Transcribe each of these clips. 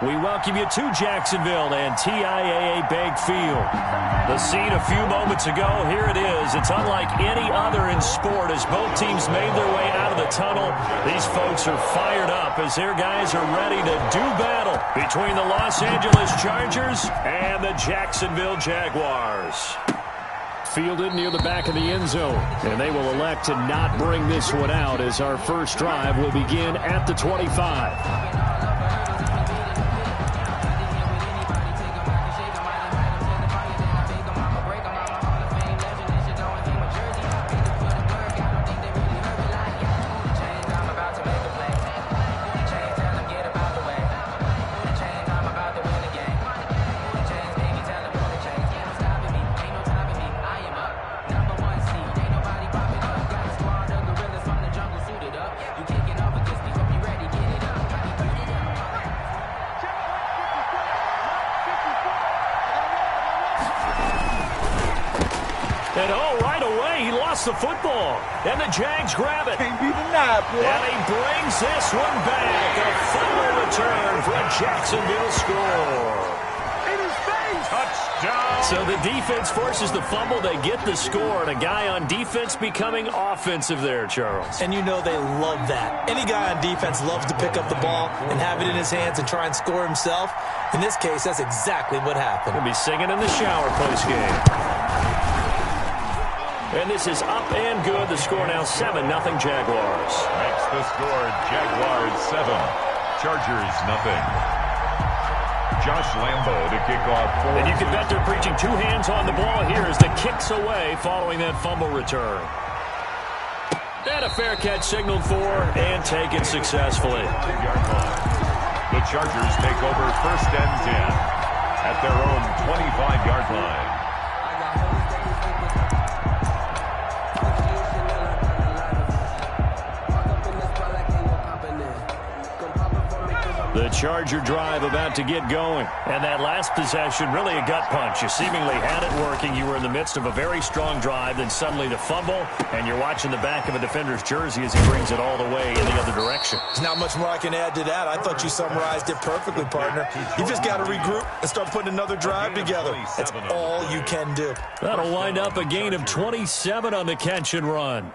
We welcome you to Jacksonville and TIAA Bank Field. The scene a few moments ago, here it is. It's unlike any other in sport as both teams made their way out of the tunnel. These folks are fired up as their guys are ready to do battle between the Los Angeles Chargers and the Jacksonville Jaguars. Fielded near the back of the end zone, and they will elect to not bring this one out as our first drive will begin at the 25. And right away, he lost the football. And the Jags grab it. Can't be denied, boy. And he brings this one back. A final return for a Jacksonville score. In his face. Touchdown. So the defense forces the fumble. They get the score. And a guy on defense becoming offensive there, Charles. And you know they love that. Any guy on defense loves to pick up the ball and have it in his hands and try and score himself. In this case, that's exactly what happened. He'll be singing in the shower post-game. And this is up and good. The score now 7-0 Jaguars. Makes the score Jaguars 7, Chargers 0. Josh Lambo to kick off 4. And you can bet they're preaching two hands on the ball here as the kick's away following that fumble return. And a fair catch signaled for and taken successfully. The Chargers take over 1st and 10 at their own 25-yard line. The Charger drive about to get going. And that last possession, really a gut punch. You seemingly had it working. You were in the midst of a very strong drive. Then suddenly the fumble. And you're watching the back of a defender's jersey as he brings it all the way in the other direction. There's not much more I can add to that. I thought you summarized it perfectly, partner. You just got to regroup and start putting another drive together. That's all you can do. That'll wind up a gain of 27 on the catch and run.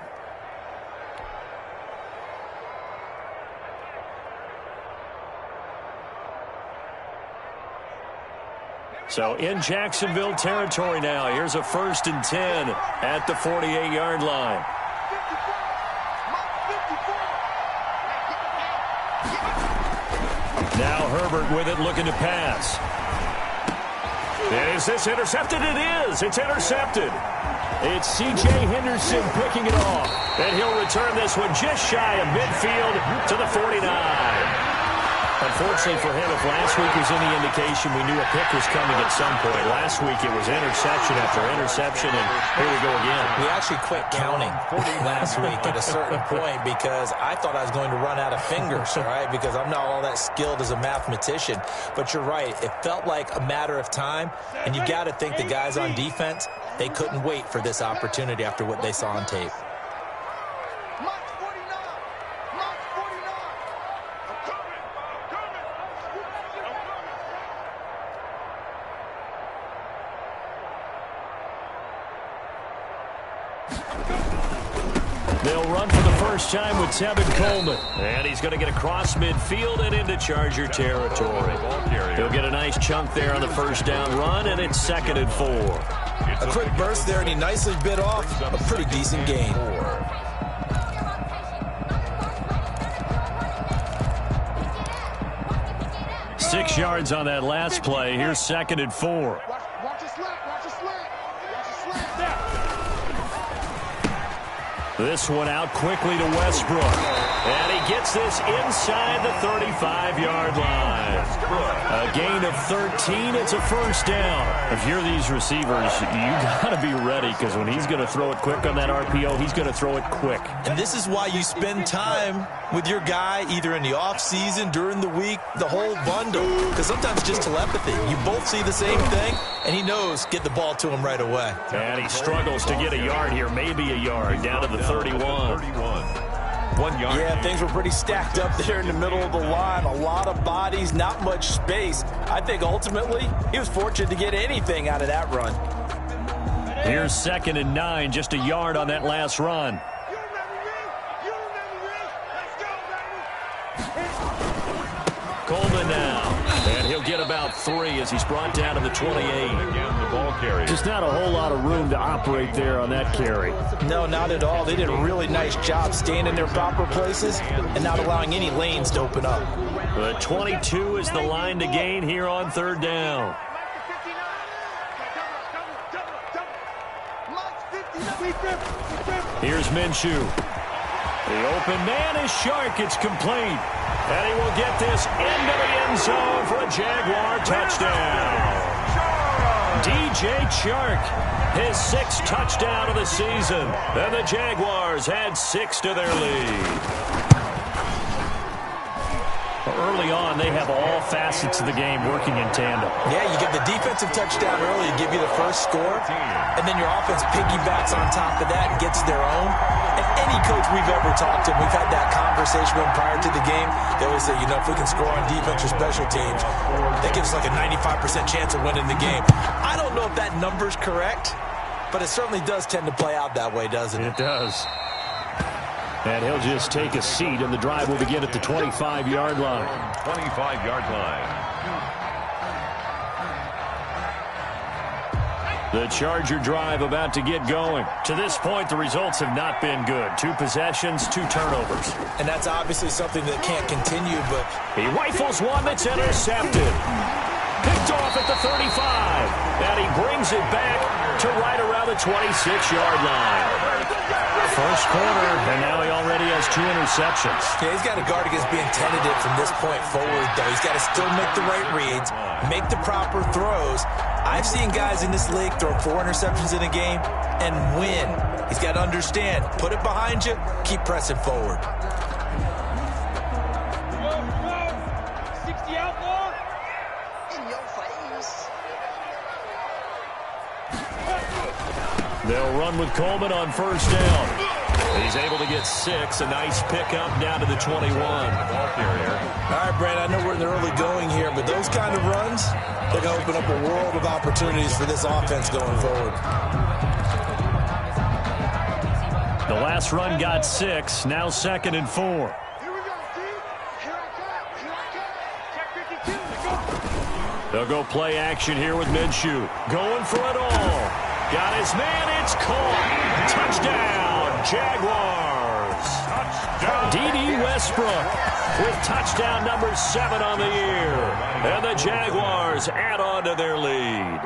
So in Jacksonville territory now. Here's a 1st and 10 at the 48-yard line. Now Herbert with it, looking to pass. Is this intercepted? It is. It's intercepted. It's C.J. Henderson picking it off. And he'll return this one just shy of midfield to the 49. Unfortunately for him, if last week was any indication, we knew a pick was coming at some point. Last week it was interception after interception, and here we go again. We actually quit counting last week at a certain point because I thought I was going to run out of fingers, all right, because I'm not all that skilled as a mathematician. But you're right. It felt like a matter of time, and you got to think the guys on defense, they couldn't wait for this opportunity after what they saw on tape. They'll run for the first time with Tevin Coleman. And he's going to get across midfield and into Charger territory. He'll get a nice chunk there on the first down run, and it's 2nd and 4. A quick burst there, and he nicely bit off a pretty decent gain. Six yards on that last play. Here's 2nd and 4. This one out quickly to Westbrook. And he gets this inside the 35-yard line. A gain of 13. It's a first down. If you're these receivers, you got to be ready because when he's going to throw it quick on that RPO, he's going to throw it quick. And this is why you spend time with your guy either in the offseason, during the week, the whole bundle. Because sometimes just telepathy. You both see the same thing, and he knows get the ball to him right away. And he struggles to get a yard here, maybe a yard, down to the 31. 1 yard. Yeah, things were pretty stacked up there in the middle of the line. A lot of bodies, not much space. I think ultimately he was fortunate to get anything out of that run. Here's 2nd and 9, just a yard on that last run. Coleman now, and he'll get about 3 as he's brought down to the 28. Again, the ball carrier. Just not a whole lot of room to operate there on that carry. No, not at all. They did a really nice job staying in their proper places and not allowing any lanes to open up. The 22 is the line to gain here on 3rd down. Here's Minshew. The open man is Shark. It's complete. And he will get this into the end zone for a Jaguar touchdown. DJ Chark, his 6th touchdown of the season. And the Jaguars add 6 to their lead. Early on, they have all facets of the game working in tandem. Yeah, you get the defensive touchdown early, give you the first score, and then your offense piggybacks on top of that and gets their own. And any coach we've ever talked to, we've had that conversation with them prior to the game. They always say, you know, if we can score on defense or special teams, that gives us like a 95% chance of winning the game. I don't know if that number's correct, but it certainly does tend to play out that way, doesn't it? It does. And he'll just take a seat, and the drive will begin at the 25-yard line. 25-yard line. The Charger drive about to get going. To this point, the results have not been good. 2 possessions, 2 turnovers. And that's obviously something that can't continue, but He rifles one that's intercepted. Picked off at the 35. And he brings it back to right around the 26-yard line. First quarter, and now he already has 2 interceptions. yeah, he's got to guard against being tentative from this point forward, though. He's got to still make the right reads, make the proper throws. I've seen guys in this league throw 4 interceptions in a game and win. He's got to understand, put it behind you, keep pressing forward. 60 out, boy. In your face. They'll run with Coleman on first down. He's able to get 6. A nice pickup down to the 21. Ball carrier. All right, Brad, I know we're in the early going here, but those kind of runs, they're going to open up a world of opportunities for this offense going forward. The last run got 6. Now 2nd and 4. Here we go, Steve. Here I come. Check 52. They'll go play action here with Minshew. Going for it all. Got his man. It's caught. Touchdown, Jaguars. Touchdown. D.D. Westbrook with touchdown number 7 on the year. And the Jaguars add on to their lead.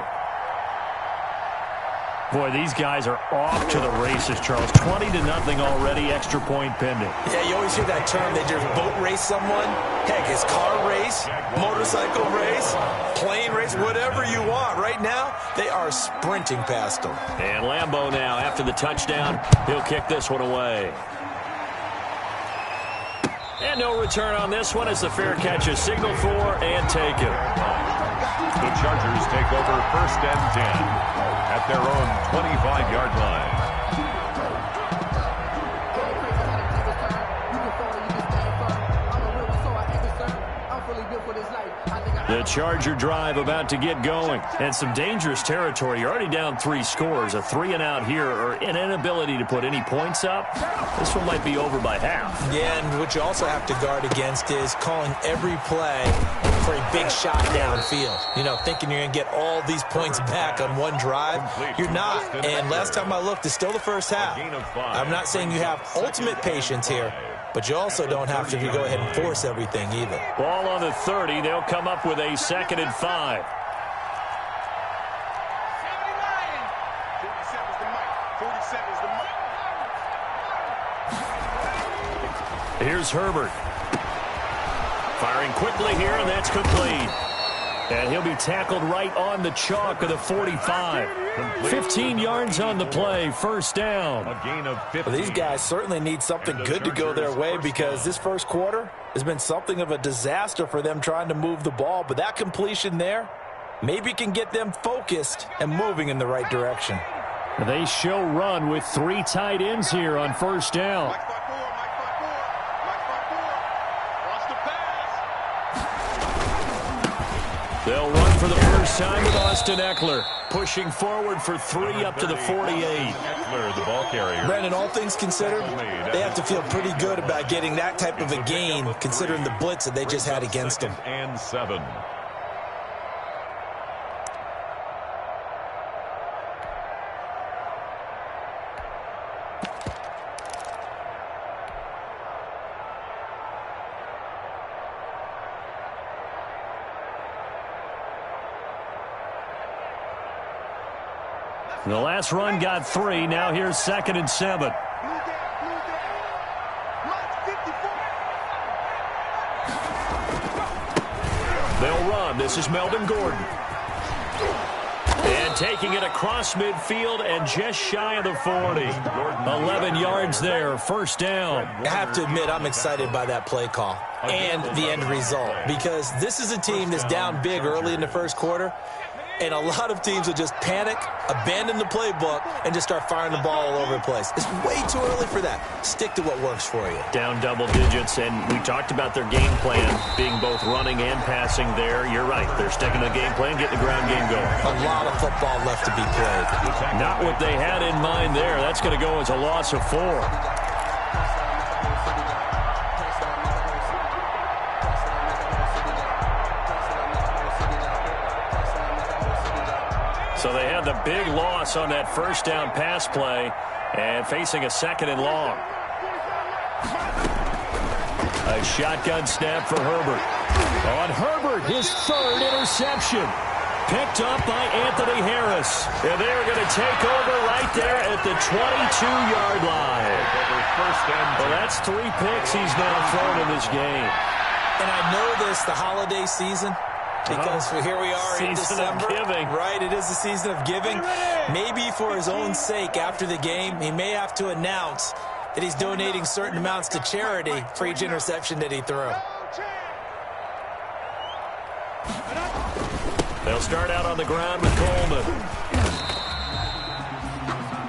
Boy, these guys are off to the races, Charles. 20-0 already, extra point pending. Yeah, you always hear that term. They just boat race someone. Heck, it's car race, motorcycle race, plane race, whatever you want. Right now, they are sprinting past them. And Lambeau now, after the touchdown, he'll kick this one away. And no return on this one as the fair catch is signaled for and taken. The Chargers take over 1st and 10 at their own 25-yard line. The Charger drive about to get going. And some dangerous territory. You're already down 3 scores. A 3-and-out here, or an inability to put any points up. This one might be over by half. Yeah, and what you also have to guard against is calling every play for a big shot downfield. You know, thinking you're going to get all these points back on one drive. You're not. And last time I looked, it's still the first half. I'm not saying you have ultimate patience here, but you also don't have to go ahead and force everything either. Ball on the 30. They'll come up with a 2nd and 5. Here's Herbert. Firing quickly here, and that's complete. And he'll be tackled right on the chalk of the 45. 15 yards on the play, first down. A gain of 15. Well, these guys certainly need something good to go their way because this first quarter has been something of a disaster for them trying to move the ball. But that completion there maybe can get them focused and moving in the right direction. They show run with 3 tight ends here on first down. They'll run for the first time with Austin Eckler, pushing forward for 3 up to the 48. Eckler, the ball carrier. Brandon, all things considered, they have to feel pretty good about getting that type of a gain, considering the blitz that they just had against them. And 7. The last run got 3. Now here's 2nd and 7. They'll run. This is Melvin Gordon. And taking it across midfield and just shy of the 40. 11 yards there. First down. I have to admit, I'm excited by that play call and the end result, because this is a team that's down big early in the first quarter. And a lot of teams will just panic, abandon the playbook, and just start firing the ball all over the place. It's way too early for that. Stick to what works for you. Down double digits, and we talked about their game plan being both running and passing there. You're right. They're sticking to the game plan, getting the ground game going. A lot of football left to be played. Not what they had in mind there. That's going to go as a loss of 4. So they had the big loss on that first down pass play and facing a 2nd and long. A shotgun snap for Herbert. On Herbert, his 3rd interception. Picked up by Anthony Harris. And they're going to take over right there at the 22-yard line. Well, that's 3 picks he's now thrown in this game. And I know this, the holiday season, because here we are in December, right? It is the season of giving. Maybe for his own sake, after the game, he may have to announce that he's donating certain amounts to charity for each interception that he threw. They'll start out on the ground with Coleman.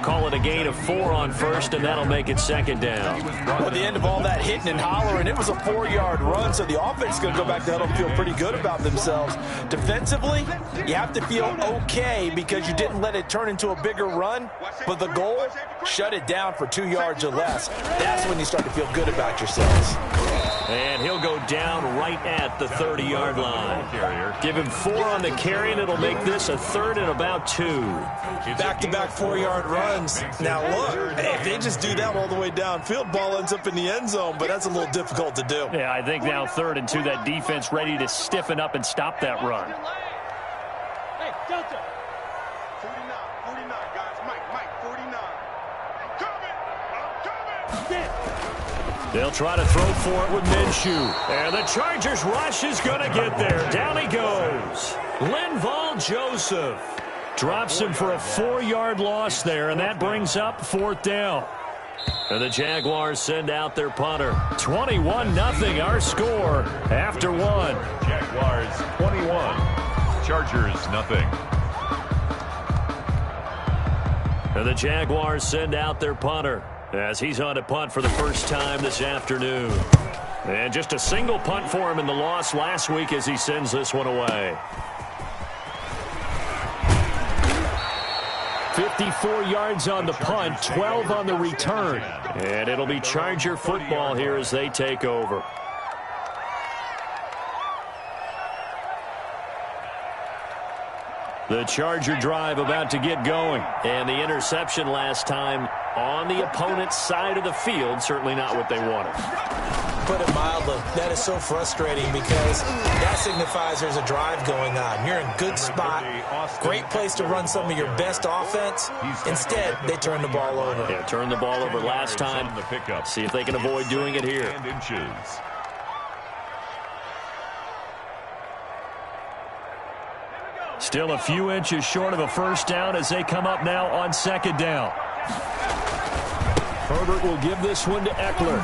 Call it a gain of 4 on first, and that'll make it 2nd down. Well, at the end of all that hitting and hollering, it was a 4-yard run, so the offense is going to go back to huddle and feel pretty good about themselves. Defensively, you have to feel okay because you didn't let it turn into a bigger run, but the goal, shut it down for 2 yards or less. That's when you start to feel good about yourselves. And he'll go down right at the 30-yard line. Give him 4 on the carry, and it'll make this a 3rd and about 2. Back-to-back 4-yard runs. Now, look, if they just do that all the way downfield, ball ends up in the end zone, but that's a little difficult to do. Yeah, I think now 3rd and 2, that defense ready to stiffen up and stop that run. Hey, Delta. 49, guys. Mike, 49. I'm coming. They'll try to throw for it with Minshew. And the Chargers rush is going to get there. Down he goes. Linval Joseph drops him for a 4-yard loss there, and that brings up 4th down. And the Jaguars send out their punter. 21-0 our score after 1. Jaguars 21. Chargers nothing. And the Jaguars send out their punter as he's on to punt for the first time this afternoon. And just a single punt for him in the loss last week as he sends this one away. 54 yards on the punt, 12 on the return. And it'll be Charger football here as they take over. The Charger drive about to get going. And the interception last time on the opponent's side of the field, certainly not what they wanted. Put it mildly, that is so frustrating because that signifies there's a drive going on. You're in a good spot, great place to run some of your best offense. Instead, they turn the ball over. Yeah, turn the ball over last time. See if they can avoid doing it here. Still a few inches short of a first down as they come up now on 2nd down. Herbert will give this one to Eckler.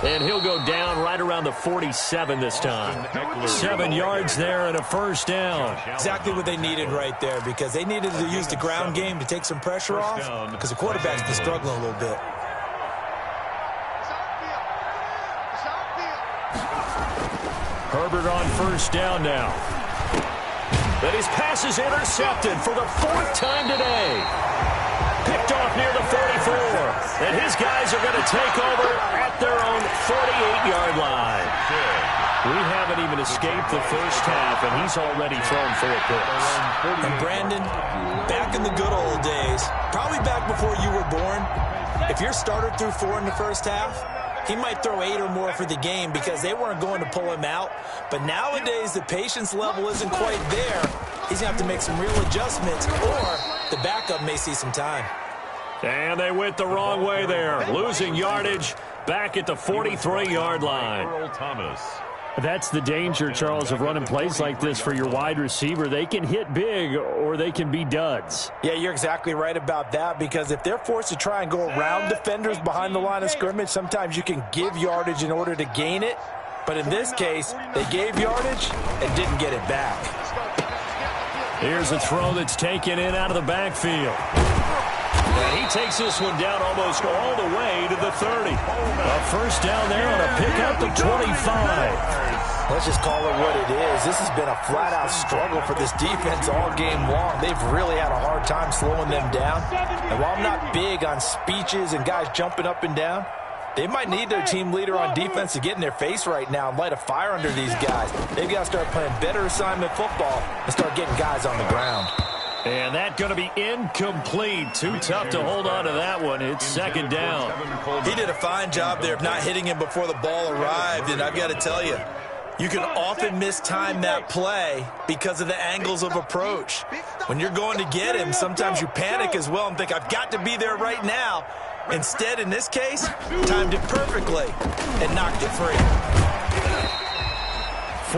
And he'll go down right around the 47 this time. 7 yards there and a first down. Exactly what they needed right there because they needed to use the ground game to take some pressure off because the quarterback's been struggling a little bit. Herbert on first down now. But his pass is intercepted for the 4th time today. Picked off near the 44. And his guys are going to take over at their own 48-yard line. We haven't even escaped the first half, and he's already thrown 4 picks. And Brandon, back in the good old days, probably back before you were born, if your starter threw 4 in the first half, he might throw 8 or more for the game because they weren't going to pull him out. But nowadays, the patience level isn't quite there. He's going to have to make some real adjustments, or the backup may see some time. And they went the wrong way there, losing yardage back at the 43-yard line. Earl Thomas. That's the danger, Charles, of running plays like this for your wide receiver. They can hit big or they can be duds. Yeah, you're exactly right about that, because if they're forced to try and go around defenders behind the line of scrimmage, sometimes you can give yardage in order to gain it. But in this case, they gave yardage and didn't get it back. Here's a throw that's taken in out of the backfield. And he takes this one down almost all the way to the 30. A first down there on a pickup of 25. Let's just call it what it is. This has been a flat-out struggle for this defense all game long. They've really had a hard time slowing them down. And while I'm not big on speeches and guys jumping up and down, they might need their team leader on defense to get in their face right now and light a fire under these guys. They've got to start playing better assignment football and start getting guys on the ground. And that's going to be incomplete. Too tough to hold on to that one. It's second down. He did a fine job there of not hitting him before the ball arrived. And I've got to tell you, you can often mistime that play because of the angles of approach. When you're going to get him, sometimes you panic as well and think, I've got to be there right now. Instead, in this case, timed it perfectly and knocked it free.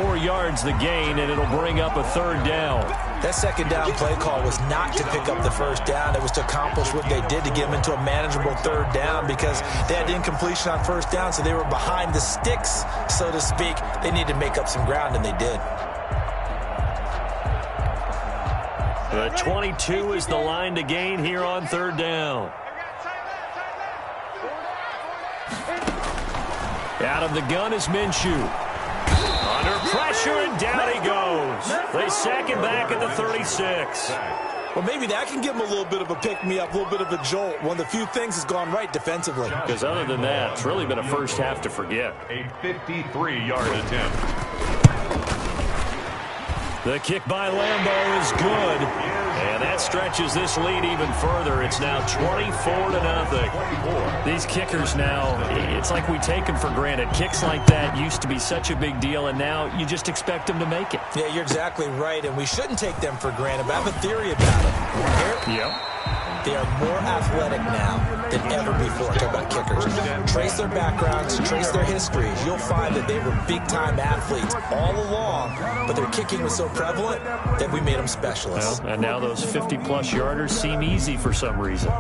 4 yards the gain, and it'll bring up a third down. That second down play call was not to pick up the first down. It was to accomplish what they did to get them into a manageable third down, because they had incompletion on first down, so they were behind the sticks, so to speak. They needed to make up some ground, and they did. The 22 is the line to gain here on third down. Out of the gun is Minshew. Under pressure, and down he goes. They sack him back at the 36. Well, maybe that can give him a little bit of a pick-me-up, a little bit of a jolt. One of the few things has gone right defensively. Because other than that, it's really been a first half to forget. A 53-yard attempt. The kick by Lambeau is good. And that stretches this lead even further. It's now 24-0. These kickers now, it's like we take them for granted. Kicks like that used to be such a big deal, and now you just expect them to make it. Yeah, you're exactly right, and we shouldn't take them for granted, but I have a theory about it. Yep. They are more athletic now than ever before. Talk about kickers. Trace their backgrounds, trace their histories. You'll find that they were big-time athletes all along, but their kicking was so prevalent that we made them specialists. Well, and now those 50-plus yarders seem easy for some reason.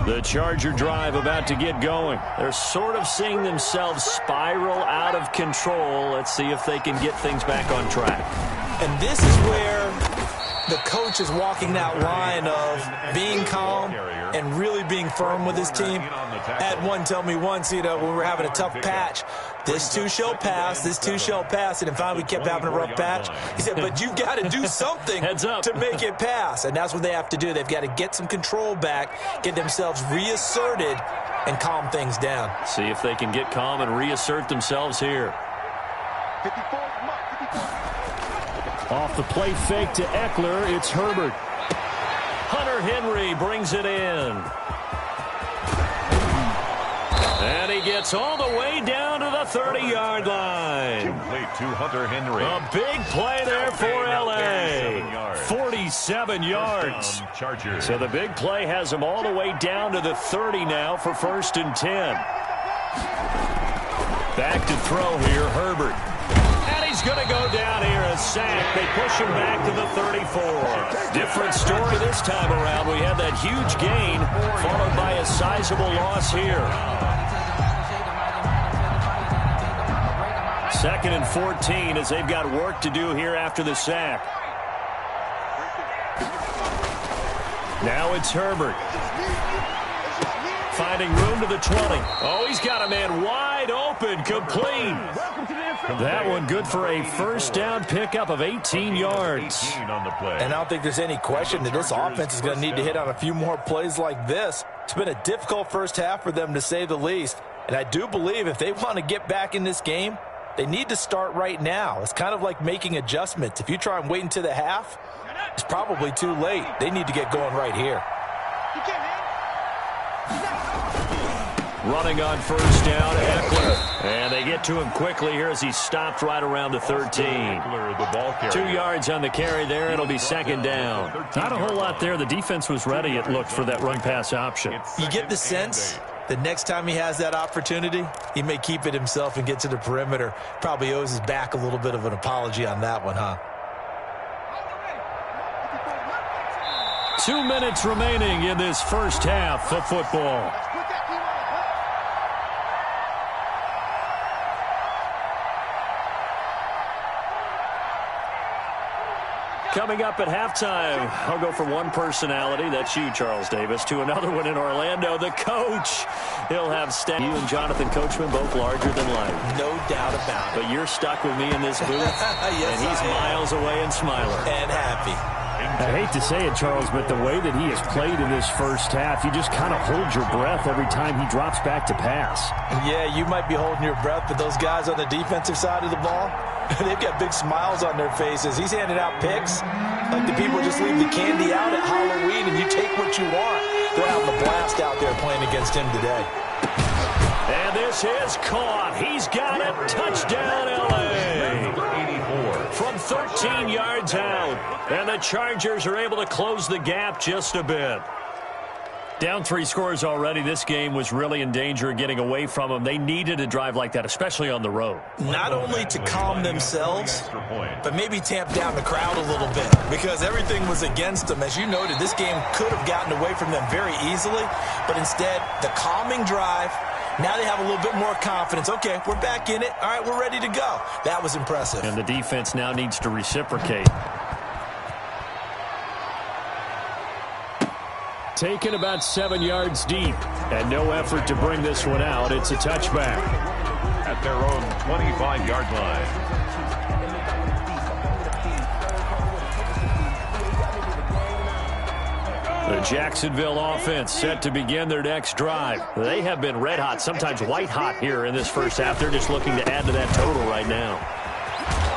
The Charger drive about to get going. They're sort of seeing themselves spiral out of control. Let's see if they can get things back on track. And this is where the coach is walking that line of being calm and really being firm with his team. I had one tell me once, when we were having a tough patch, this too shall pass, this too shall pass, and then finally we kept having a rough patch. He said, but you've got to do something to make it pass, and that's what they have to do. They've got to get some control back, get themselves reasserted, and calm things down. See if they can get calm and reassert themselves here. 54, come on, 54. Off the play fake to Eckler, it's Herbert. Hunter Henry brings it in. And he gets all the way down to the 30-yard line. Complete to Hunter Henry. A big play there for L.A. 47 yards. Chargers. So the big play has him all the way down to the 30 now for 1st and 10. Back to throw here, Herbert. And he's going to go down here, a sack. They push him back to the 34. Different story this time around. We had that huge gain followed by a sizable loss here. 2nd and 14 as they've got work to do here after the sack. Now it's Herbert. Finding room to the 20. Oh, he's got a man wide open, complete. That one good for a first down pickup of 18 yards. And I don't think there's any question that this offense is going to need to hit on a few more plays like this. It's been a difficult first half for them, to say the least. And I do believe if they want to get back in this game, they need to start right now. It's kind of like making adjustments. If you try and wait until the half, it's probably too late. They need to get going right here. Running on first down, Eckler. And they get to him quickly here as he's stopped right around the 13. 2 yards on the carry there. It'll be second down. Not a whole lot there. The defense was ready, it looked, for that run-pass option. You get the sense the next time he has that opportunity, he may keep it himself and get to the perimeter. Probably owes his back a little bit of an apology on that one, huh? 2 minutes remaining in this first half of football. Coming up at halftime, I'll go from one personality, that's you, Charles Davis, to another one in Orlando, the coach. He'll have you and Jonathan Coachman both larger than life. No doubt about it. But you're stuck with me in this booth, yes, and he's miles away and smiling. And happy. I hate to say it, Charles, but the way that he has played in this first half, you just kind of hold your breath every time he drops back to pass. Yeah, you might be holding your breath, but those guys on the defensive side of the ball, they've got big smiles on their faces. He's handing out picks like the people just leave the candy out at Halloween and you take what you want. They're having a blast out there playing against him today. And this is caught. He's got it. Touchdown, L.A. From 13 yards out. And the Chargers are able to close the gap just a bit. Down 3 scores already. This game was really in danger of getting away from them. They needed a drive like that, especially on the road. Not only to calm themselves, but maybe tamp down the crowd a little bit because everything was against them. As you noted, this game could have gotten away from them very easily, but instead, the calming drive, now they have a little bit more confidence. Okay, we're back in it. All right, we're ready to go. That was impressive. And the defense now needs to reciprocate. Taken about 7 yards deep, and no effort to bring this one out. It's a touchback. At their own 25-yard line. The Jacksonville offense set to begin their next drive. They have been red hot, sometimes white hot here in this first half. They're just looking to add to that total right now.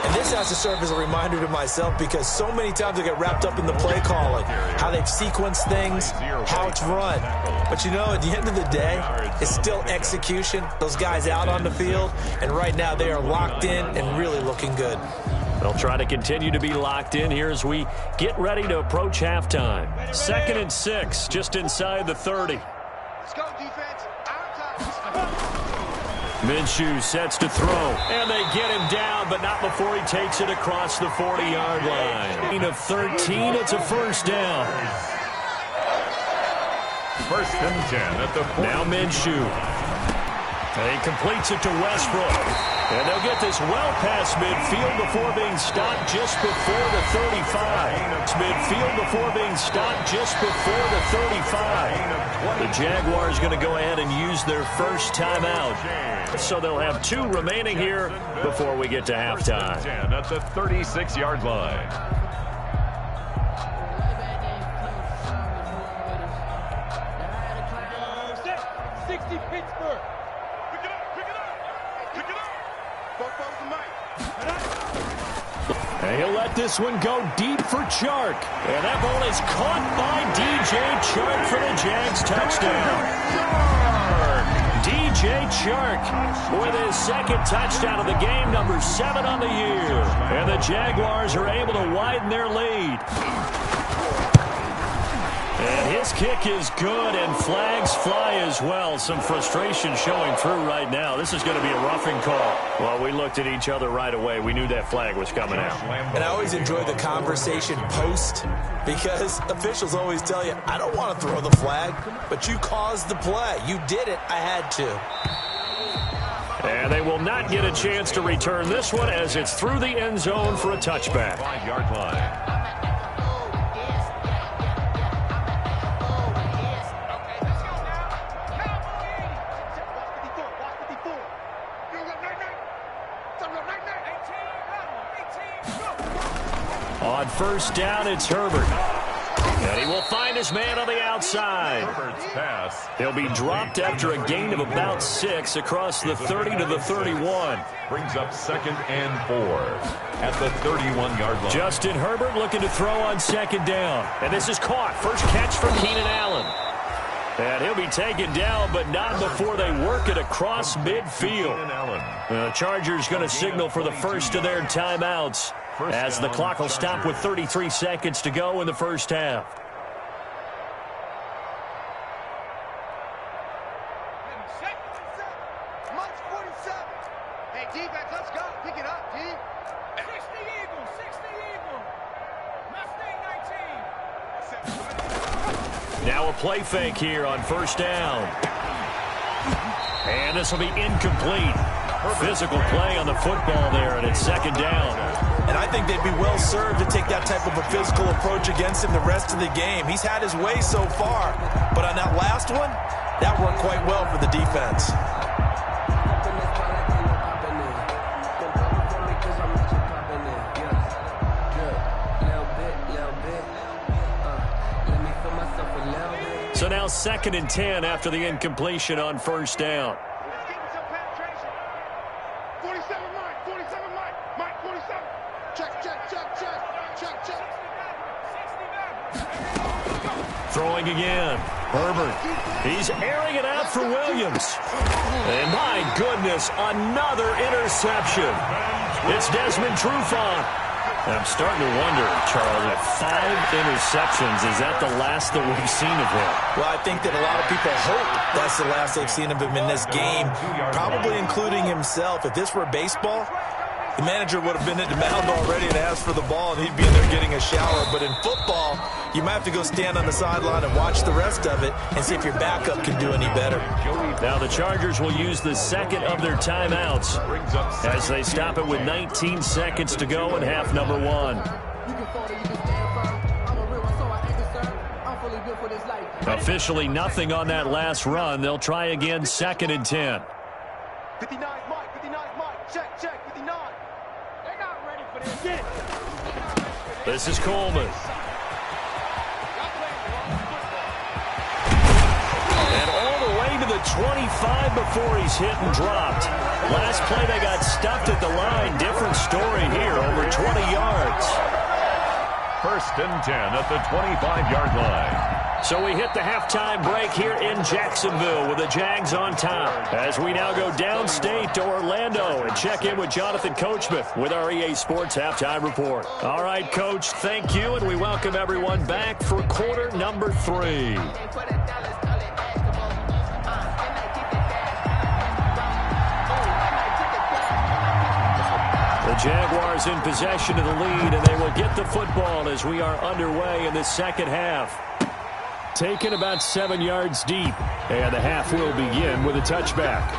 And this has to serve as a reminder to myself because so many times I get wrapped up in the play calling, how they've sequenced things, how it's run. But, you know, at the end of the day, it's still execution. Those guys out on the field, and right now they are locked in and really looking good. They'll try to continue to be locked in here as we get ready to approach halftime. 2nd and 6, just inside the 30. Let's go, defense. Minshew sets to throw, and they get him down, but not before he takes it across the 40-yard line. Of 13, it's a first down. 1st and 10 at the 40. Now Minshew. He completes it to Westbrook. And they'll get this well past midfield before being stopped just before the 35. Midfield before being stopped just before the 35. The Jaguars going to go ahead and use their first timeout. So they'll have 2 remaining here before we get to halftime. 10 at the 36-yard line. Pittsburgh. Pick it up. And he'll let this one go deep for Chark. And that ball is caught by DJ Chark for the Jags touchdown. DJ Chark with his 2nd touchdown of the game, number 7 on the year. And the Jaguars are able to widen their lead. And his kick is good, and flags fly as well. Some frustration showing through right now. This is going to be a roughing call. Well, we looked at each other right away. We knew that flag was coming out. And I always enjoy the conversation post because officials always tell you, I don't want to throw the flag, but you caused the play. You did it. I had to. And they will not get a chance to return this one as it's through the end zone for a touchback. 5-yard line. On first down, it's Herbert. And he will find his man on the outside. Herbert's pass. He'll be dropped after a gain of about 6 across the 30 to the 31. Brings up 2nd and 4 at the 31-yard line. Justin Herbert looking to throw on 2nd down. And this is caught. First catch from Keenan Allen. And he'll be taken down, but not before they work it across midfield. The Chargers going to signal for the first of their timeouts, as the clock will stop with 33 seconds to go in the first half. Mike's 47. Hey, defense, let's go. Pick it up, D. 60 Eagles, 60 Eagles. Mustang 19. Now a play fake here on first down. And this will be incomplete. Physical play on the football there, and it's 2nd down. And I think they'd be well served to take that type of a physical approach against him the rest of the game. He's had his way so far, but on that last one, that worked quite well for the defense. So now 2nd and 10 after the incompletion on first down. Let's get some penetration. 47, Mike. 47, Mike. Mike, 47. Check, check, check, check. Check, check. Throwing again. Herbert. He's airing it out for Williams. And my goodness, another interception. It's Desmond Trufant. I'm starting to wonder, Charles, if 5 interceptions, is that the last that we've seen of him? Well, I think that a lot of people hope that's the last they've seen of him in this game, probably including himself. If this were baseball, the manager would have been at the mound already and asked for the ball, and he'd be in there getting a shower. But in football, you might have to go stand on the sideline and watch the rest of it and see if your backup can do any better. Now the Chargers will use the second of their timeouts as they stop it with 19 seconds to go in half number 1. Officially nothing on that last run. They'll try again 2nd and 10. 59, Mike. 59, Mike. Check, check. 59. They're not ready for this. Get it. This is Coleman. And all the way to the 25 before he's hit and dropped. Last play they got stuffed at the line. Different story here, over 20 yards. 1st and 10 at the 25-yard line. So we hit the halftime break here in Jacksonville with the Jags on top, as we now go downstate to Orlando and check in with Jonathan Coachman with our EA Sports Halftime Report. All right, Coach, thank you, and we welcome everyone back for quarter number 3. The Jaguars in possession of the lead, and they will get the football as we are underway in the second half. Taken about 7 yards deep, and the half will begin with a touchback.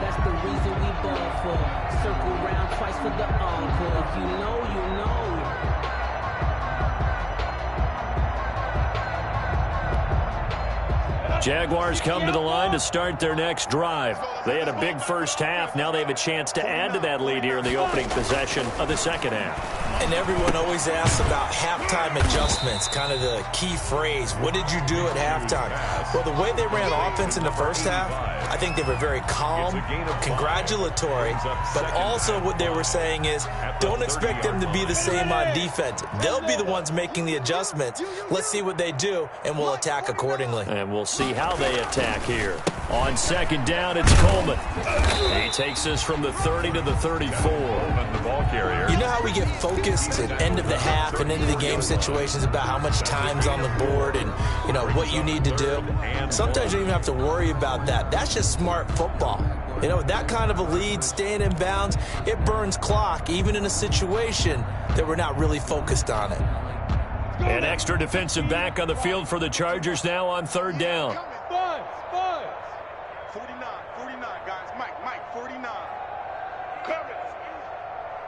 That's the reason we ball for. Circle round twice for the encore. If you know, you know. Jaguars come to the line to start their next drive. They had a big first half. Now they have a chance to add to that lead here in the opening possession of the second half. And everyone always asks about halftime adjustments, kind of the key phrase. What did you do at halftime? Well, the way they ran offense in the first half, I think they were very calm, congratulatory, but also what they were saying is don't expect them to be the same on defense. They'll be the ones making the adjustments. Let's see what they do, and we'll attack accordingly. And we'll see how they attack here. On second down, it's Coleman. He takes us from the 30 to the 34. The ball carrier. You know how we get focused at end of the half and into the game situations about how much time's on the board and, you know, what you need to do? Sometimes you don't even have to worry about that. That's just smart football. You know, that kind of a lead, staying in bounds, it burns clock, even in a situation that we're not really focused on it. An extra defensive back on the field for the Chargers now on third down. Buzz. 49, guys. Mike, 49. Cover it.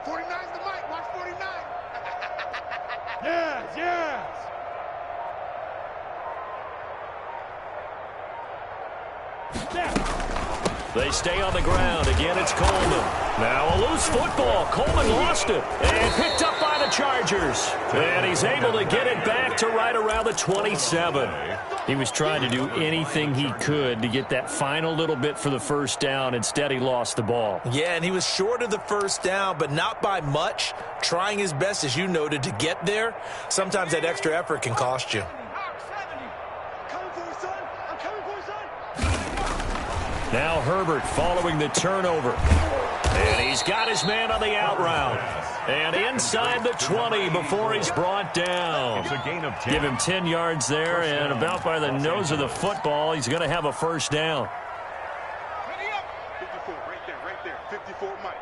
49's the Mike. Watch 49. Yes. They stay on the ground. Again, it's Coleman. Now a loose football. Coleman lost it and picked up by the Chargers. And he's able to get it back to right around the 27. He was trying to do anything he could to get that final little bit for the first down. Instead, he lost the ball. Yeah, and he was short of the first down, but not by much. Trying his best, as you noted, to get there. Sometimes that extra effort can cost you. Now Herbert following the turnover. And he's got his man on the out route. And inside the 20 before he's brought down. It's a gain of 10. Give him 10 yards there, and about by the nose of the football, he's going to have a first down. 54, right there. 54, Mike.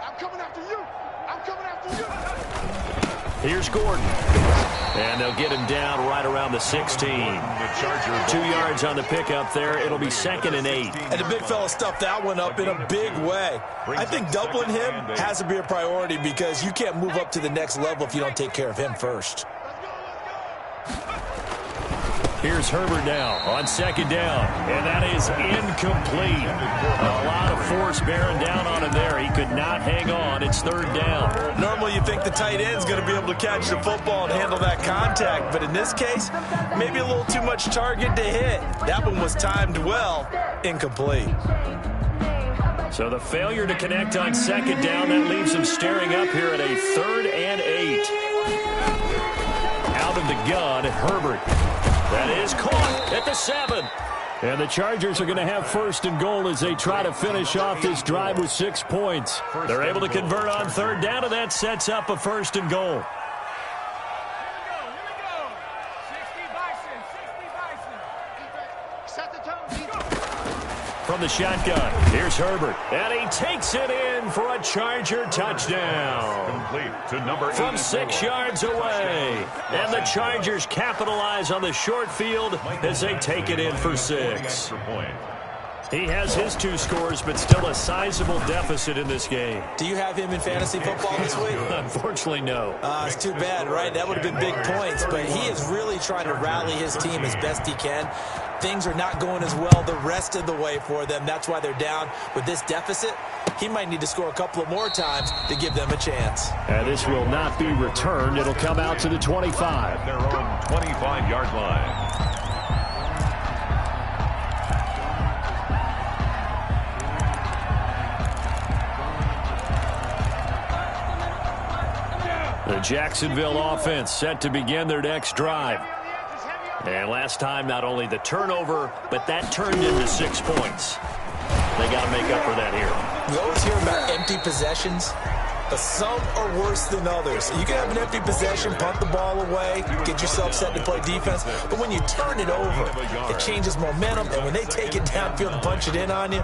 I'm coming after you. I'm coming after you. Here's Gordon. And they'll get him down right around the 16. 2 yards on the pickup there. It'll be 2nd and 8. And the big fella stuffed that one up in a big way. I think doubling him has to be a priority because you can't move up to the next level if you don't take care of him first. Here's Herbert now on 2nd down. And that is incomplete. A lot of force bearing down on him there. He could not hang on. It's 3rd down. Normally you think the tight end's going to be able to catch the football and handle that contact. But in this case, maybe a little too much target to hit. That one was timed well. Incomplete. So the failure to connect on 2nd down, that leaves him staring up here at a 3rd and 8. Out of the gun, Herbert. That is caught at the 7. And the Chargers are going to have 1st and goal as they try to finish off this drive with 6 points. They're able to convert on 3rd down, and that sets up a 1st and goal. Here we go. 60 Bison. Set the tone. From the shotgun, here's Herbert. And he takes it in for a Charger touchdown. Complete to number 8. From 6 yards away. And the Chargers capitalize on the short field as they take it in for 6. He has his 2 scores, but still a sizable deficit in this game. Do you have him in fantasy football this week? Unfortunately, no. It's too bad, right? That would have been big points. But he is really trying to rally his team as best he can. Things are not going as well the rest of the way for them. That's why they're down with this deficit. He might need to score a couple of more times to give them a chance. And this will not be returned. It'll come out to the 25. Their own 25-yard line. The Jacksonville offense set to begin their next drive. And last time, not only the turnover, but that turned into 6 points. They got to make up for that here. We always hear about empty possessions, but some are worse than others. You can have an empty possession, punt the ball away, get yourself set to play defense, but when you turn it over, it changes momentum, and when they take it downfield and punch it in on you,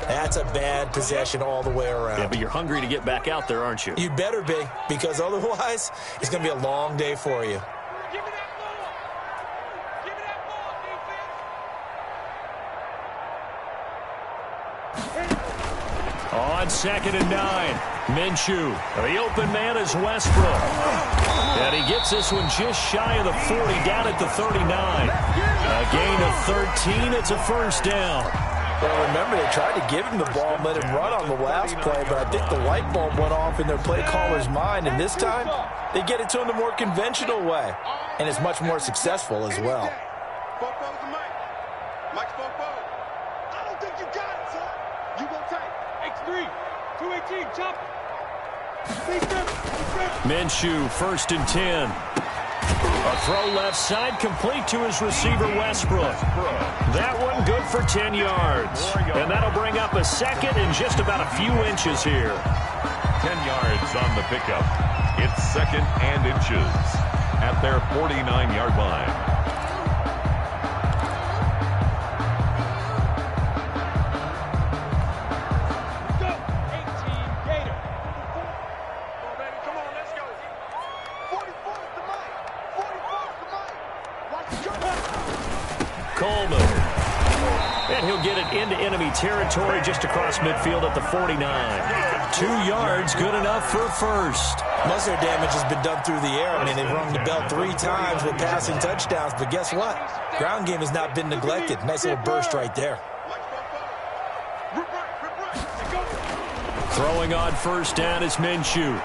that's a bad possession all the way around. Yeah, but you're hungry to get back out there, aren't you? You better be, because otherwise, it's going to be a long day for you. Give me that ball. Give me that ball, defense. On 2nd and 9, Minshew. The open man is Westbrook. And he gets this one just shy of the 40, down at the 39. A gain of 13. It's a first down. Well, remember, they tried to give him the ball and let him run on the last play, but I think the light bulb went off in their play caller's mind, and this time, they get it to him the more conventional way, and it's much more successful as well. Fofo's the Mike. Mike's Fofo. I don't think you got it, son. You go take. X3. 218. Chop. Minshew, 1st and 10. A throw left side, complete to his receiver, Westbrook. That one good for 10 yards. And that'll bring up a 2nd and just about a few inches here. 10 yards on the pickup. It's 2nd and inches at their 49-yard line. Coleman. And he'll get it into enemy territory just across midfield at the 49. 2 yards, good enough for a first. Most of their damage has been done through the air. I mean, they've rung the bell 3 times with passing touchdowns, but guess what? Ground game has not been neglected. Nice little burst right there. Throwing on first down is Minshew.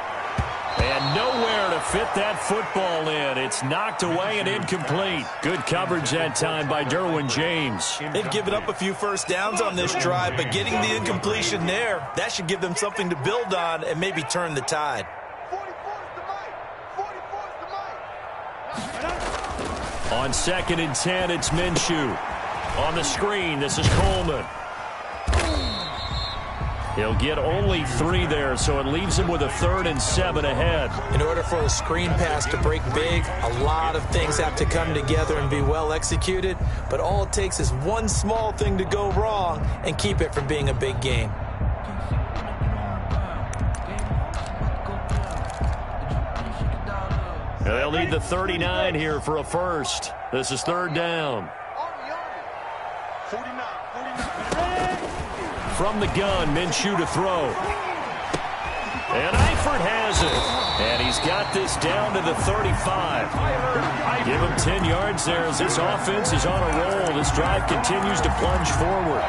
And nowhere to fit that football in. It's knocked away and incomplete. Good coverage that time by Derwin James. They've given up a few first downs on this drive, but getting the incompletion there, that should give them something to build on and maybe turn the tide. 44's the mic. On 2nd and 10, it's Minshew. On the screen, this is Coleman. He'll get only 3 there, so it leaves him with a 3rd and 7 ahead. In order for a screen pass to break big, a lot of things have to come together and be well executed, but all it takes is one small thing to go wrong and keep it from being a big gain. They'll need the 39 here for a first. This is 3rd down. 49. From the gun, Minshew to throw. And Eifert has it. And he's got this down to the 35. Give him 10 yards there as this offense is on a roll. This drive continues to plunge forward.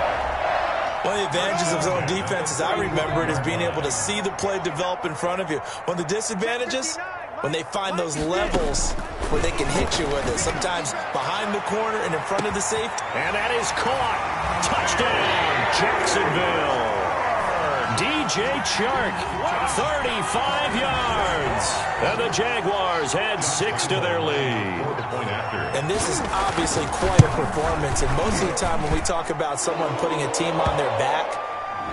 One of the advantages of zone defense, as I remember it, is being able to see the play develop in front of you. One of the disadvantages, when they find those levels where they can hit you with it, sometimes behind the corner and in front of the safety. And that is caught. Touchdown, Jacksonville. DJ Chark, 35 yards. And the Jaguars had 6 to their lead. And this is obviously quite a performance. And most of the time when we talk about someone putting a team on their back,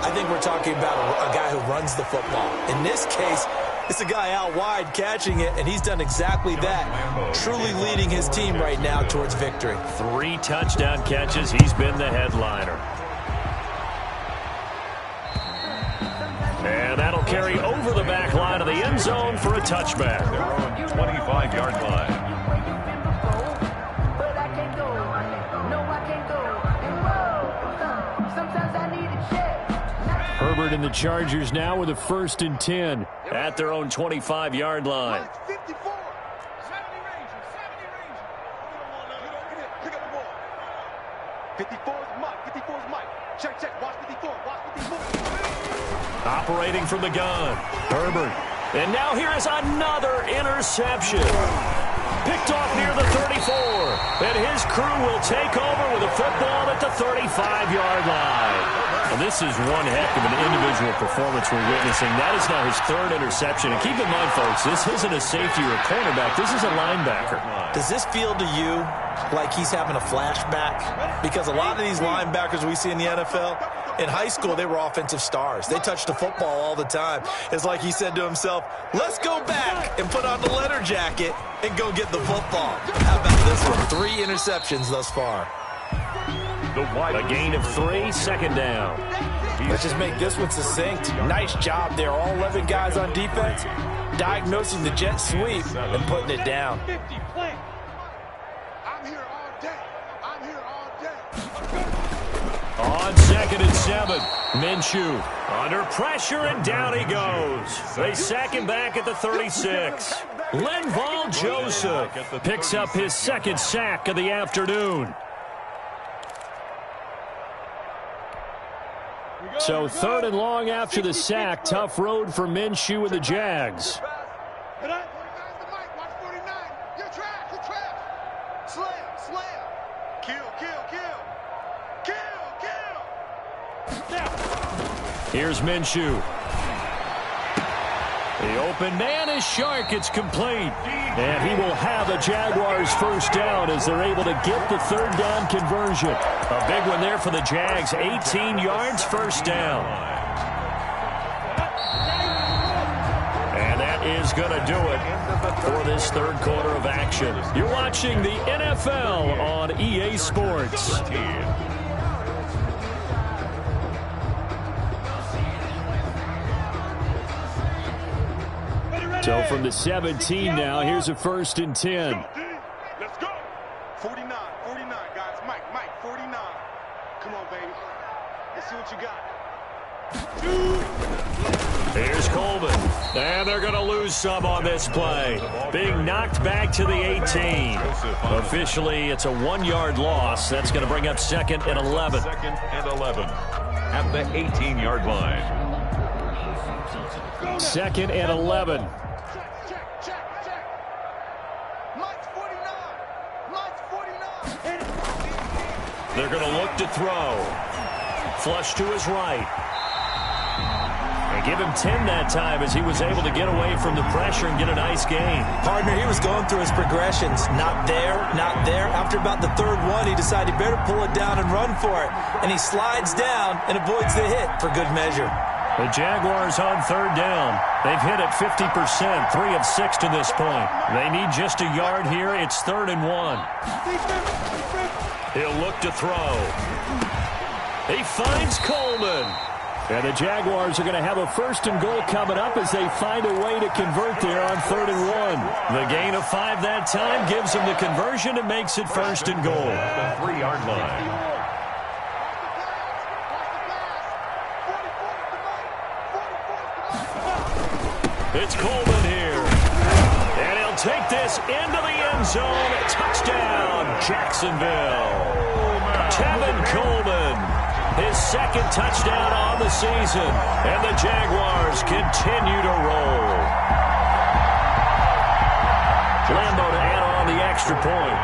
I think we're talking about a guy who runs the football. In this case, it's a guy out wide catching it, and he's done exactly that, truly leading his team right now towards victory. 3 touchdown catches. He's been the headliner. And that'll carry over the back line of the end zone for a touchback. Their own 25-yard line. Herbert and the Chargers now with a 1st and 10 at their own 25-yard line. 54. 70 Rangers. Pick up the ball. 54's Mike. 54's Mike. Check. Watch 54. Operating from the gun. Herbert. And now here is another interception. Picked off near the 34. And his crew will take over with a football at the 35-yard line. And this is one heck of an individual performance we're witnessing. That is now his 3rd interception. And keep in mind, folks, this isn't a safety or a cornerback. This is a linebacker. Does this feel to you like he's having a flashback? Because a lot of these linebackers we see in the NFL, in high school, they were offensive stars. They touched the football all the time. It's like he said to himself, let's go back and put on the letter jacket and go get the football. How about this one? 3 interceptions thus far. A gain of 3, 2nd down. Let's just make this one succinct. Nice job there. All 11 guys on defense diagnosing the jet sweep and putting it down. 50 play. I'm here all day. On 2nd and 7, Minshew under pressure, and down he goes. They sack him back at the 36. Linval Joseph picks up his 2nd sack of the afternoon. So 3rd and long after the sack. Tough road for Minshew and the Jags. 49's the mic. Watch 49. You're trash. Slam. Kill. Here's Minshew. The open man is Shark. It's complete. And he will have a Jaguars 1st down as they're able to get the 3rd down conversion. A big one there for the Jags. 18 yards, 1st down. And that is going to do it for this 3rd quarter of action. You're watching the NFL on EA Sports. So from the 17 now, here's a 1st and 10. Let's go. 49, guys. Mike, 49. Come on, baby. Let's see what you got. Here's Coleman. And they're going to lose some on this play. Being knocked back to the 18. Officially, it's a 1-yard loss. That's going to bring up 2nd and 11. 2nd and 11 at the 18-yard line. 2nd and 11. Check. Mike's 49. Mike's 49. They're going to look to throw. Flush to his right. And give him 10 that time as he was able to get away from the pressure and get a nice gain. Partner, he was going through his progressions. Not there, not there. After about the third one, he decided he better pull it down and run for it. And he slides down and avoids the hit for good measure. The Jaguars on 3rd down. They've hit it 50%, 3 of 6 to this point. They need just a yard here. It's 3rd and 1. He'll look to throw. He finds Coleman. And the Jaguars are going to have a 1st and goal coming up as they find a way to convert there on 3rd and 1. The gain of 5 that time gives them the conversion and makes it 1st and goal. The 3-yard line. It's Coleman here. And he'll take this into the end zone. Touchdown, Jacksonville. Tevin Coleman. His 2nd touchdown on the season. And the Jaguars continue to roll. Lambo to add on the extra point.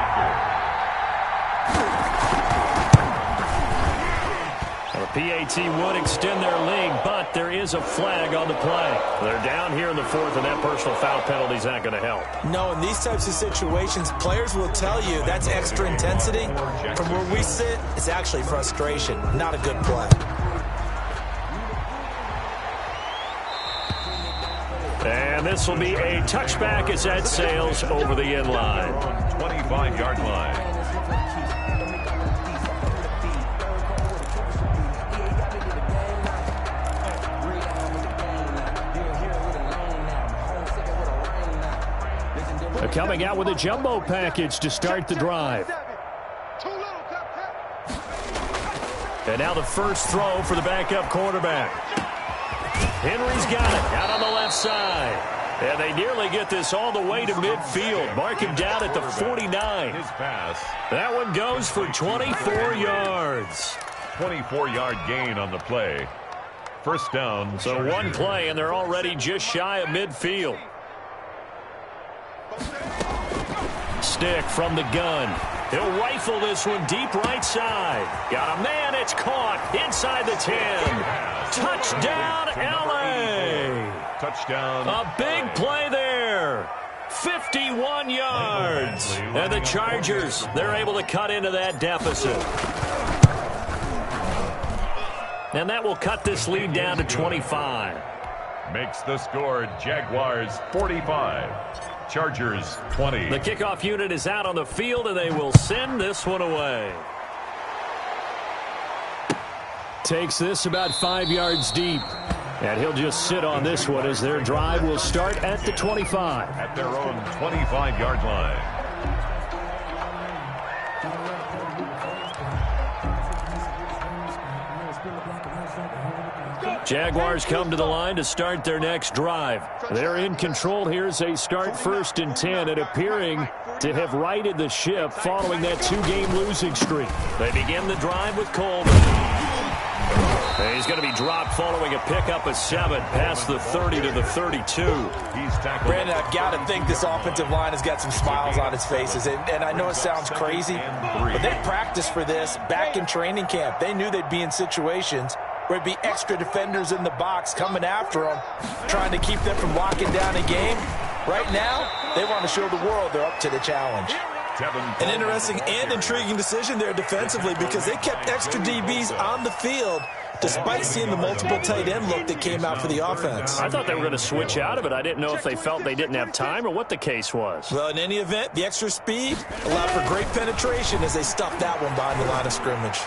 The PAT would extend their lead, but there is a flag on the play. They're down here in the 4th, and that personal foul penalty is not going to help. No, in these types of situations, players will tell you that's extra intensity. From where we sit, it's actually frustration, not a good play. And this will be a touchback as that sails over the end line. 25-yard line. Coming out with a jumbo package to start the drive. And now the first throw for the backup quarterback. Henry's got it out on the left side. And they nearly get this all the way to midfield. Mark him down at the 49. His pass. That one goes for 24 yards. 24-yard gain on the play. 1st down. So one play, and they're already just shy of midfield. Stick from the gun. He'll rifle this one deep right side. Got a man. It's caught inside the 10. Touchdown, L.A. Touchdown. A big play there. 51 yards. And the Chargers, they're able to cut into that deficit. And that will cut this lead down to 25. Makes the score Jaguars 45. Chargers 20. The kickoff unit is out on the field, and they will send this one away. Takes this about 5 yards deep. And he'll just sit on this one as their drive will start at the 25. At their own 25-yard line. Jaguars come to the line to start their next drive. They're in control here as they start 1st and 10 and appearing to have righted the ship following that 2-game losing streak. They begin the drive with Coleman. And he's going to be dropped following a pickup of 7 past the 30 to the 32. He's tackled. Brandon, I've got to think this offensive line has got some smiles on its faces. And I know it sounds crazy, but they practiced for this back in training camp. They knew they'd be in situations where it'd be extra defenders in the box coming after them, trying to keep them from locking down a game. Right now, they want to show the world they're up to the challenge. An interesting and intriguing decision there defensively because they kept extra DBs on the field despite seeing the multiple tight end look that came out for the offense. I thought they were going to switch out of it. I didn't know if they felt they didn't have time or what the case was. Well, in any event, the extra speed allowed for great penetration as they stuffed that one behind the line of scrimmage.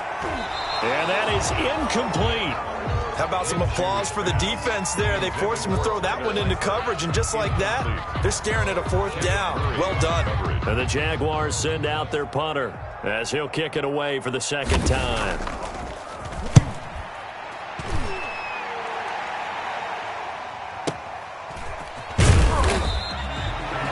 And that is incomplete. How about some applause for the defense there? They forced him to throw that one into coverage, and just like that, they're staring at a 4th down. Well done. And the Jaguars send out their punter as he'll kick it away for the 2nd time.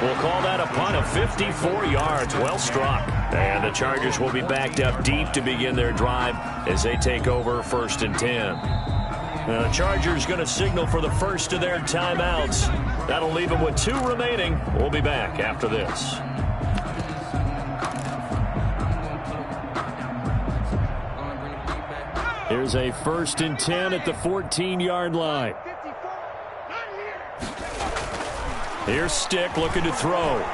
We'll call that a punt of 54 yards. Well struck. And the Chargers will be backed up deep to begin their drive as they take over 1st and 10. The Chargers going to signal for the first of their timeouts. That'll leave them with 2 remaining. We'll be back after this. Here's a 1st and 10 at the 14-yard line. Here's Stick looking to throw.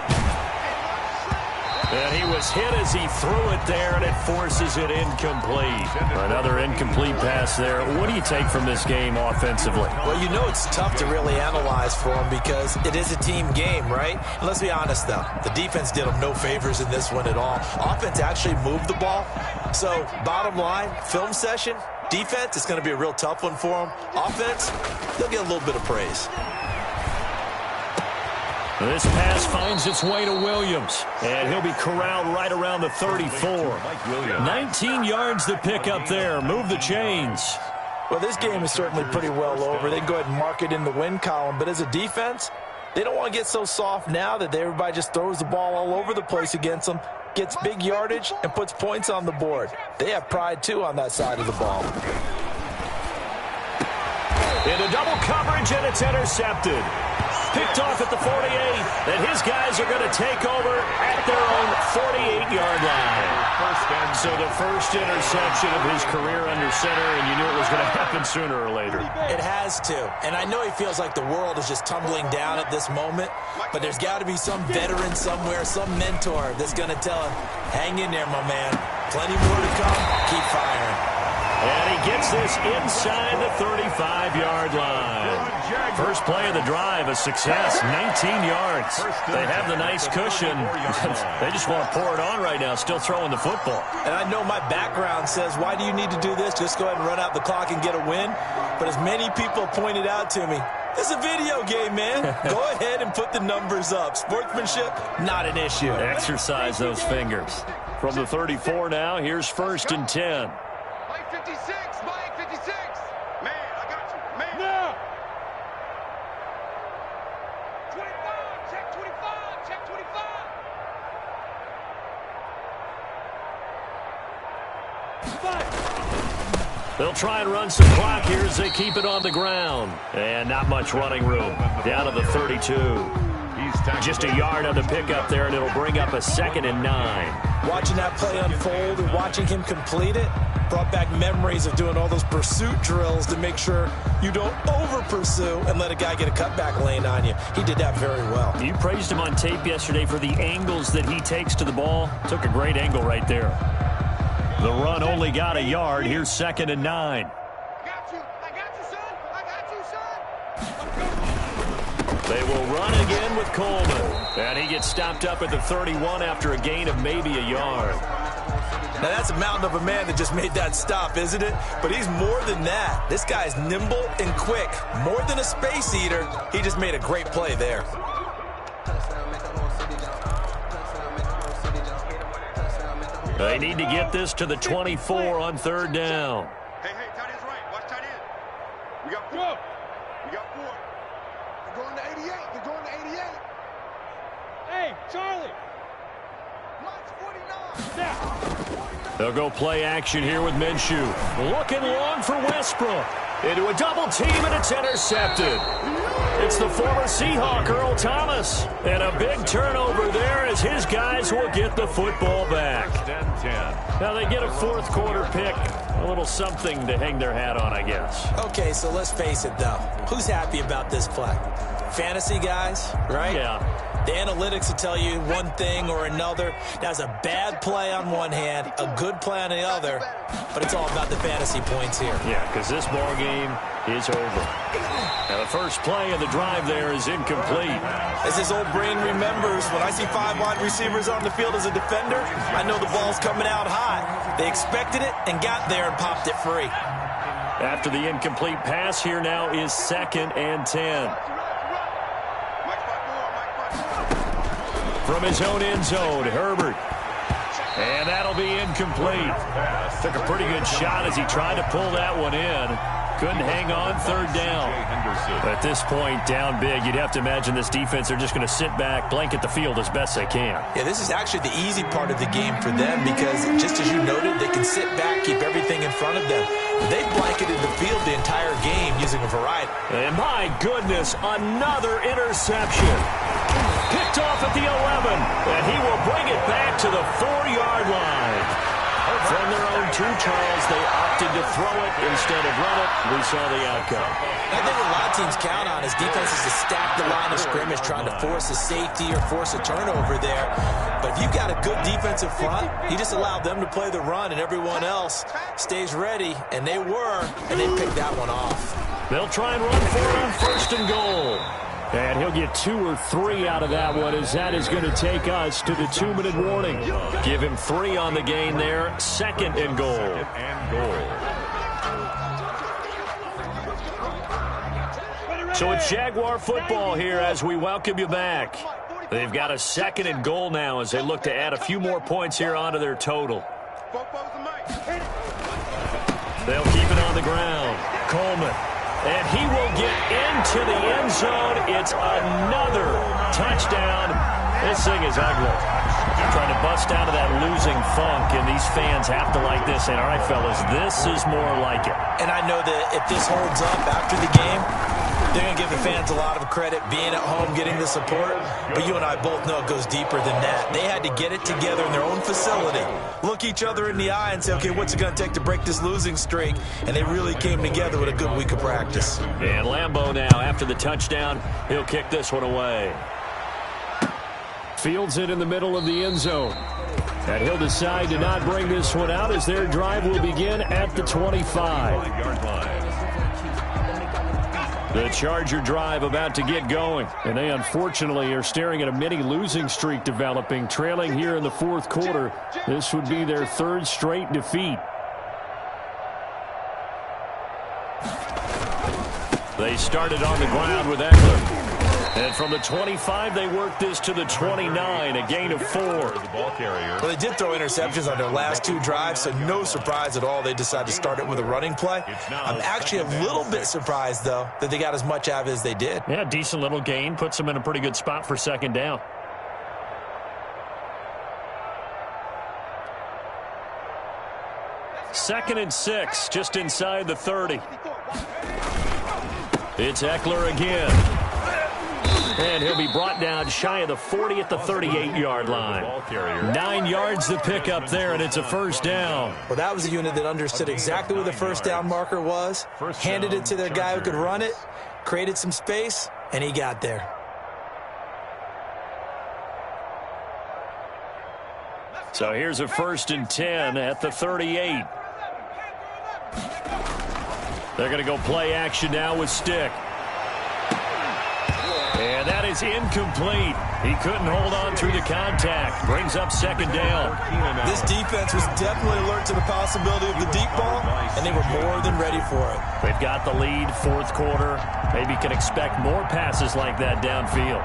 And he was hit as he threw it there, and it forces it incomplete. Another incomplete pass there. What do you take from this game offensively? Well, you know it's tough to really analyze for him because it is a team game, right? And let's be honest, though. The defense did them no favors in this one at all. Offense actually moved the ball. So, bottom line, film session, defense, it's going to be a real tough one for them. Offense, they'll get a little bit of praise. This pass finds its way to Williams, and he'll be corralled right around the 34. 19 yards to pick up there. Move the chains. Well, this game is certainly pretty well over. They can go ahead and mark it in the win column. But as a defense, they don't want to get so soft now that everybody just throws the ball all over the place against them, gets big yardage, and puts points on the board. They have pride, too, on that side of the ball. Into double coverage, and it's intercepted. Picked off at the 48, and his guys are going to take over at their own 48-yard line. So the first interception of his career under center, and you knew it was going to happen sooner or later. It has to, and I know he feels like the world is just tumbling down at this moment, but there's got to be some veteran somewhere, some mentor that's going to tell him, hang in there, my man. Plenty more to come. Keep firing. And he gets this inside the 35-yard line. First play of the drive, a success, 19 yards. They have the nice cushion. They just want to pour it on right now, still throwing the football. And I know my background says, why do you need to do this? Just go ahead and run out the clock and get a win. But as many people pointed out to me, it's a video game, man. Go ahead and put the numbers up. Sportsmanship, not an issue. Exercise those fingers. From the 34 now, here's 1st and 10. Mike 56, Mike 56. Man, I got you. Man. No. 25, check 25, check 25. They'll try and run some clock here as they keep it on the ground. And not much running room. Down to the 32. Just a yard on the pickup there, and it'll bring up a 2nd and 9. Watching that play unfold and watching him complete it brought back memories of doing all those pursuit drills to make sure you don't over-pursue and let a guy get a cutback lane on you. He did that very well. You praised him on tape yesterday for the angles that he takes to the ball. Took a great angle right there. The run only got a yard. Here's 2nd and 9. I got you, son. I got you, son. They will run again with Coleman. And he gets stopped up at the 31 after a gain of maybe a yard. Now, that's a mountain of a man that just made that stop, isn't it? But he's more than that. This guy's nimble and quick. More than a space eater. He just made a great play there. They need to get this to the 24 on 3rd down. Hey, tight end's right. Watch tight end. We got 4. We got 4. They're going to 88. They're going to 88. Hey, Charlie. Mike's 49. They'll go play action here with Minshew. Looking long for Westbrook. Into a double team, and it's intercepted. It's the former Seahawk, Earl Thomas. And a big turnover there as his guys will get the football back. Now they get a 4th quarter pick. A little something to hang their hat on, I guess. Okay, so let's face it, though. Who's happy about this play? Fantasy guys, right? Yeah. The analytics will tell you one thing or another. That's a bad play on one hand, a good play on the other, but it's all about the fantasy points here. Yeah, because this ball game is over. Now the first play of the drive there is incomplete. As his old brain remembers, when I see 5 wide receivers on the field as a defender, I know the ball's coming out hot. They expected it and got there and popped it free. After the incomplete pass, here now is 2nd and 10. From his own end zone, Herbert. And that'll be incomplete. Took a pretty good shot as he tried to pull that one in. Couldn't hang on 3rd down. At this point, down big, you'd have to imagine this defense are just going to sit back, blanket the field as best they can. Yeah, this is actually the easy part of the game for them because, just as you noted, they can sit back, keep everything in front of them. They've blanketed the field the entire game, right. And my goodness, another interception. Picked off at the 11, and he will bring it back to the 4-yard line. From their own 2, Charles, they opted to throw it instead of run it. We saw the outcome. I think what a lot of teams count on is defenses to stack the line of scrimmage, trying to force a safety or force a turnover there. But if you've got a good defensive front, you just allow them to play the run, and everyone else stays ready. And they were, and they picked that one off. They'll try and run for it on 1st and goal. And he'll get 2 or 3 out of that one, as that is going to take us to the 2-minute warning. Give him 3 on the gain there. 2nd and goal. So it's Jaguar football here as we welcome you back. They've got a 2nd and goal now as they look to add a few more points here onto their total. They'll keep it on the ground. Coleman. And he will get into the end zone. It's another touchdown. This thing is ugly. Trying to bust out of that losing funk, and these fans have to like this. And all right, fellas, this is more like it. And I know that if this holds up after the game, they're going to give the fans a lot of credit being at home, getting the support. But you and I both know it goes deeper than that. They had to get it together in their own facility, look each other in the eye and say, okay, what's it going to take to break this losing streak? And they really came together with a good week of practice. And Lambeau now, after the touchdown, he'll kick this one away. Fields it in the middle of the end zone. And he'll decide to not bring this one out as their drive will begin at the 25. The Charger drive about to get going. And they unfortunately are staring at a mini losing streak developing, trailing here in the 4th quarter. This would be their 3rd straight defeat. They started on the ground with Eckler. And from the 25, they worked this to the 29, a gain of 4. The ball carrier. Well, they did throw interceptions on their last 2 drives, so no surprise at all they decided to start it with a running play. I'm actually a little bit surprised, though, that they got as much out of it as they did. Yeah, decent little gain. Puts them in a pretty good spot for 2nd down. Second and 6, just inside the 30. It's Eckler again. And he'll be brought down shy of the 40 at the 38-yard line. 9 yards to pick up there, and it's a 1st down. Well, that was a unit that understood exactly where the 1st down marker was, handed it to their guy who could run it, created some space, and he got there. So here's a 1st and 10 at the 38. They're going to go play action now with Stick. And that is incomplete. He couldn't hold on through the contact. Brings up 2nd down. This defense was definitely alert to the possibility of the deep ball, and they were more than ready for it. They've got the lead, 4th quarter. Maybe can expect more passes like that downfield.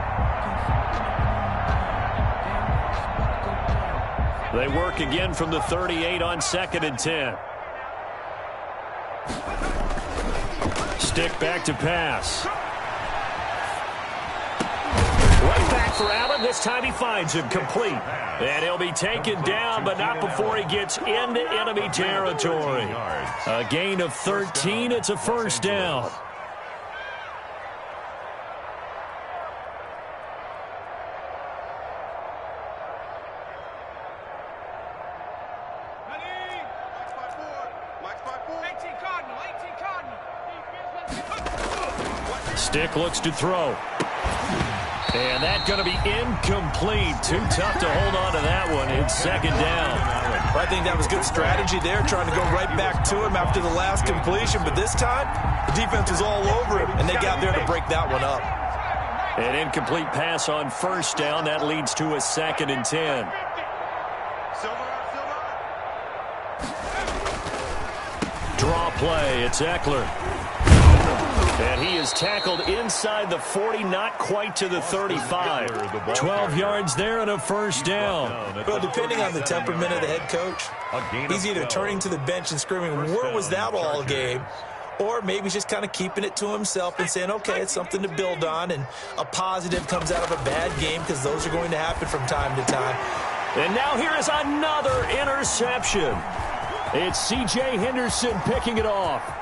They work again from the 38 on 2nd and 10. Stick back to pass. Right back for Allen. This time he finds him complete. And he'll be taken down, but not before he gets into enemy territory. A gain of 13. It's a 1st down. Stick looks to throw. And that's going to be incomplete. Too tough to hold on to that one. It's 2nd down. I think that was good strategy there, trying to go right back to him after the last completion. But this time, the defense was all over him, and they got there to break that one up. An incomplete pass on 1st down. That leads to a 2nd and 10. Draw play. It's Eckler. And he is tackled inside the 40, not quite to the 35. 12 yards there and a 1st down. Well, depending on the temperament of the head coach, he's either turning to the bench and screaming, where was that all game? Or maybe he's just kind of keeping it to himself and saying, okay, it's something to build on, and a positive comes out of a bad game, because those are going to happen from time to time. And now here is another interception. It's C.J. Henderson picking it off.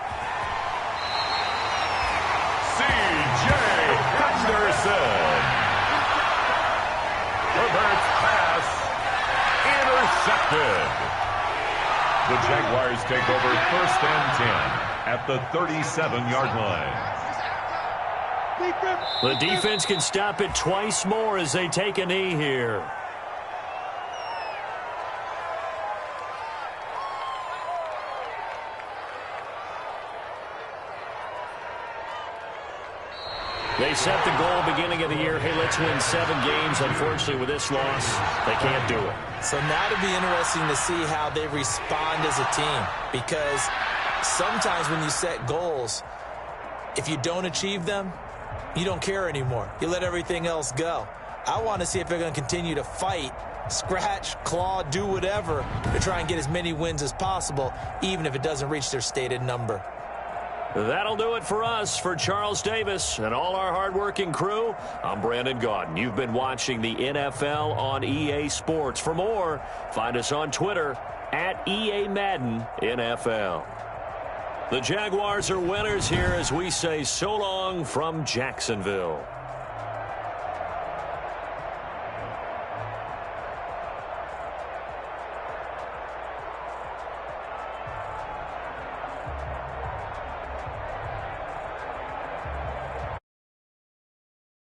Wilson. Herbert's pass intercepted. The Jaguars take over 1st and 10 at the 37-yard line. The defense can stop it twice more as they take a knee here. They set the goal beginning of the year. Hey, let's win 7 games. Unfortunately, with this loss, they can't do it. So now it'll be interesting to see how they respond as a team, because sometimes when you set goals, if you don't achieve them, you don't care anymore. You let everything else go. I want to see if they're going to continue to fight, scratch, claw, do whatever to try and get as many wins as possible, even if it doesn't reach their stated number. That'll do it for us. For Charles Davis and all our hardworking crew, I'm Brandon Gaudin. You've been watching the NFL on EA Sports. For more, find us on Twitter at EA Madden NFL. The Jaguars are winners here as we say so long from Jacksonville.